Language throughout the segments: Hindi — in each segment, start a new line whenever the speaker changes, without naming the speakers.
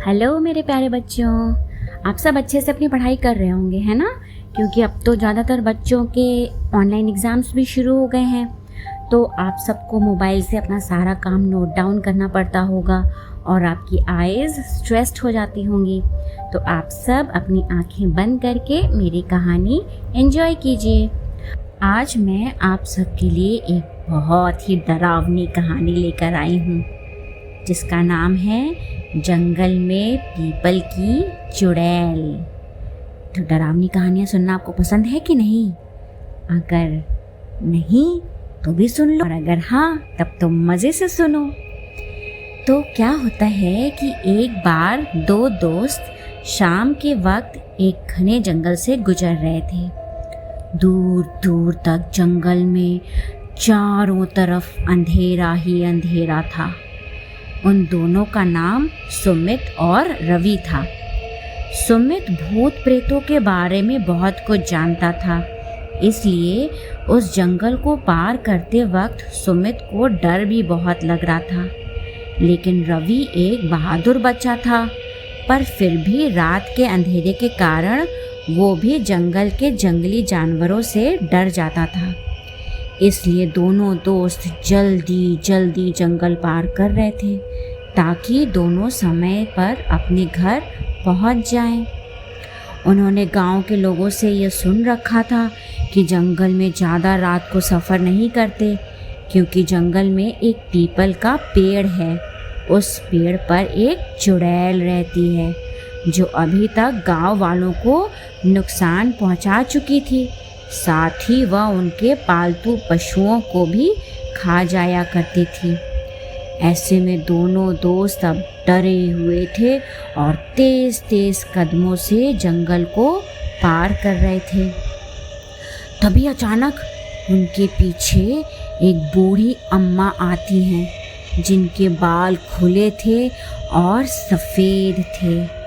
हेलो मेरे प्यारे बच्चों। आप सब अच्छे से अपनी पढ़ाई कर रहे होंगे, है ना? क्योंकि अब तो ज़्यादातर बच्चों के ऑनलाइन एग्ज़ाम्स भी शुरू हो गए हैं, तो आप सबको मोबाइल से अपना सारा काम नोट डाउन करना पड़ता होगा और आपकी आइज़ स्ट्रेस्ड हो जाती होंगी। तो आप सब अपनी आंखें बंद करके मेरी कहानी एंजॉय कीजिए। आज मैं आप सबके लिए एक बहुत ही डरावनी कहानी लेकर आई हूँ, जिसका नाम है जंगल में पीपल की चुड़ैल। तो डरावनी कहानियाँ सुनना आपको पसंद है कि नहीं? अगर नहीं तो भी सुन लो, और अगर हाँ तब तो मज़े से सुनो। तो क्या होता है कि एक बार दो दोस्त शाम के वक्त एक घने जंगल से गुजर रहे थे। दूर दूर तक जंगल में चारों तरफ अंधेरा ही अंधेरा था। उन दोनों का नाम सुमित और रवि था। सुमित भूत प्रेतों के बारे में बहुत कुछ जानता था, इसलिए उस जंगल को पार करते वक्त सुमित को डर भी बहुत लग रहा था। लेकिन रवि एक बहादुर बच्चा था, पर फिर भी रात के अंधेरे के कारण वो भी जंगल के जंगली जानवरों से डर जाता था। इसलिए दोनों दोस्त जल्दी जल्दी जंगल पार कर रहे थे, ताकि दोनों समय पर अपने घर पहुंच जाएं। उन्होंने गांव के लोगों से ये सुन रखा था कि जंगल में ज़्यादा रात को सफ़र नहीं करते, क्योंकि जंगल में एक पीपल का पेड़ है। उस पेड़ पर एक चुड़ैल रहती है, जो अभी तक गांव वालों को नुकसान पहुंचा चुकी थी। साथ ही वह उनके पालतू पशुओं को भी खा जाया करती थी। ऐसे में दोनों दोस्त अब डरे हुए थे और तेज तेज कदमों से जंगल को पार कर रहे थे। तभी अचानक उनके पीछे एक बूढ़ी अम्मा आती हैं, जिनके बाल खुले थे और सफ़ेद थे।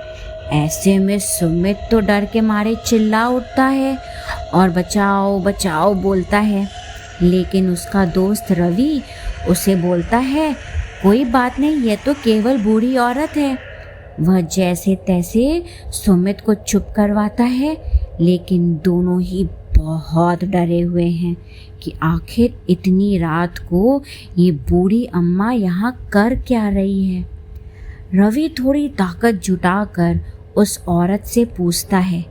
ऐसे में सुमित तो डर के मारे चिल्ला उठता है और बचाओ बचाओ बोलता है। लेकिन उसका दोस्त रवि उसे बोलता है, कोई बात नहीं, ये तो केवल बूढ़ी औरत है। वह जैसे तैसे सुमित को चुप करवाता है, लेकिन दोनों ही बहुत डरे हुए हैं कि आखिर इतनी रात को ये बूढ़ी अम्मा यहाँ कर क्या रही है। रवि थोड़ी ताकत जुटाकर उस औरत से पूछता है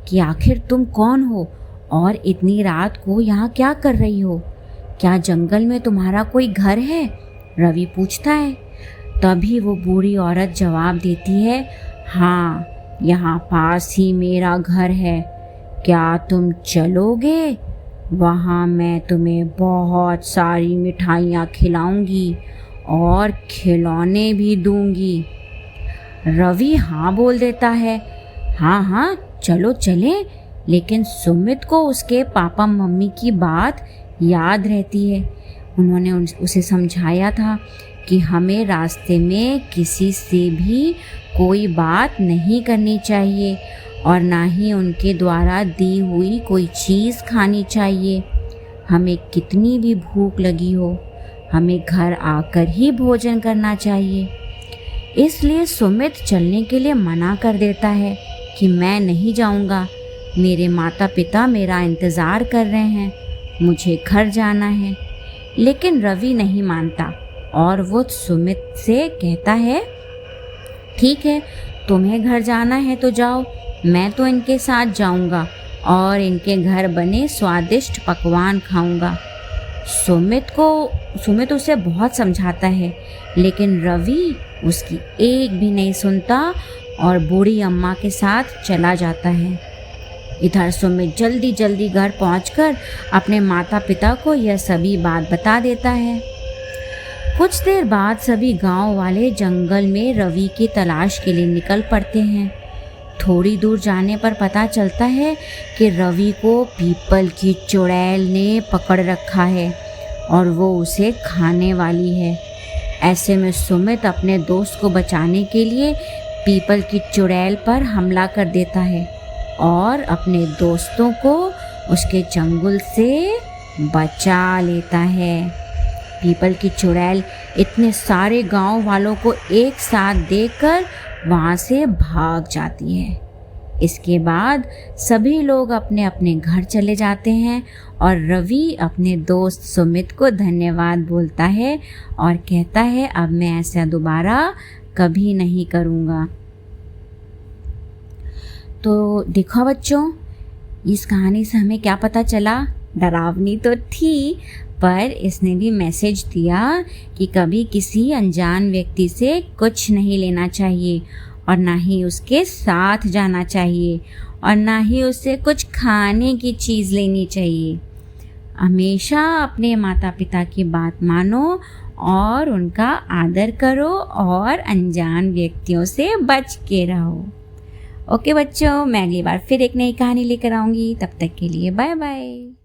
कि आखिर तुम कौन हो और इतनी रात को यहाँ क्या कर रही हो? क्या जंगल में तुम्हारा कोई घर है? रवि पूछता है। तभी वो बूढ़ी औरत जवाब देती है, हाँ, यहाँ पास ही मेरा घर है। क्या तुम चलोगे? वहाँ मैं तुम्हें बहुत सारी मिठाइयाँ खिलाऊंगी और खिलौने भी दूंगी। रवि हाँ बोल देता है, हाँ हाँ चलो चलें। लेकिन सुमित को उसके पापा मम्मी की बात याद रहती है। उन्होंने उसे समझाया था कि हमें रास्ते में किसी से भी कोई बात नहीं करनी चाहिए और ना ही उनके द्वारा दी हुई कोई चीज़ खानी चाहिए। हमें कितनी भी भूख लगी हो, हमें घर आकर ही भोजन करना चाहिए। इसलिए सुमित चलने के लिए मना कर देता है कि मैं नहीं जाऊंगा, मेरे माता पिता मेरा इंतज़ार कर रहे हैं, मुझे घर जाना है। लेकिन रवि नहीं मानता और वो सुमित से कहता है, ठीक है, तुम्हें घर जाना है तो जाओ, मैं तो इनके साथ जाऊंगा और इनके घर बने स्वादिष्ट पकवान खाऊंगा। सुमित उसे बहुत समझाता है, लेकिन रवि उसकी एक भी नहीं सुनता और बूढ़ी अम्मा के साथ चला जाता है। इधर सुमित जल्दी जल्दी घर पहुंचकर अपने माता पिता को यह सभी बात बता देता है। कुछ देर बाद सभी गांव वाले जंगल में रवि की तलाश के लिए निकल पड़ते हैं। थोड़ी दूर जाने पर पता चलता है कि रवि को पीपल की चुड़ैल ने पकड़ रखा है और वो उसे खाने वाली है। ऐसे में सुमित अपने दोस्त को बचाने के लिए पीपल की चुड़ैल पर हमला कर देता है और अपने दोस्तों को उसके चंगुल से बचा लेता है। पीपल की चुड़ैल इतने सारे गांव वालों को एक साथ देखकर वहाँ से भाग जाती है। इसके बाद सभी लोग अपने अपने घर चले जाते हैं और रवि अपने दोस्त सुमित को धन्यवाद बोलता है और कहता है अब मैं ऐसा दोबारा कभी नहीं करूँगा। तो देखो बच्चों, इस कहानी से हमें क्या पता चला? डरावनी तो थी, पर इसने भी मैसेज दिया कि कभी किसी अनजान व्यक्ति से कुछ नहीं लेना चाहिए और ना ही उसके साथ जाना चाहिए और ना ही उससे कुछ खाने की चीज़ लेनी चाहिए। हमेशा अपने माता पिता की बात मानो और उनका आदर करो और अनजान व्यक्तियों से बच के रहो। ओके बच्चों, मैं अगली बार फिर एक नई कहानी लेकर आऊँगी। तब तक के लिए बाय बाय।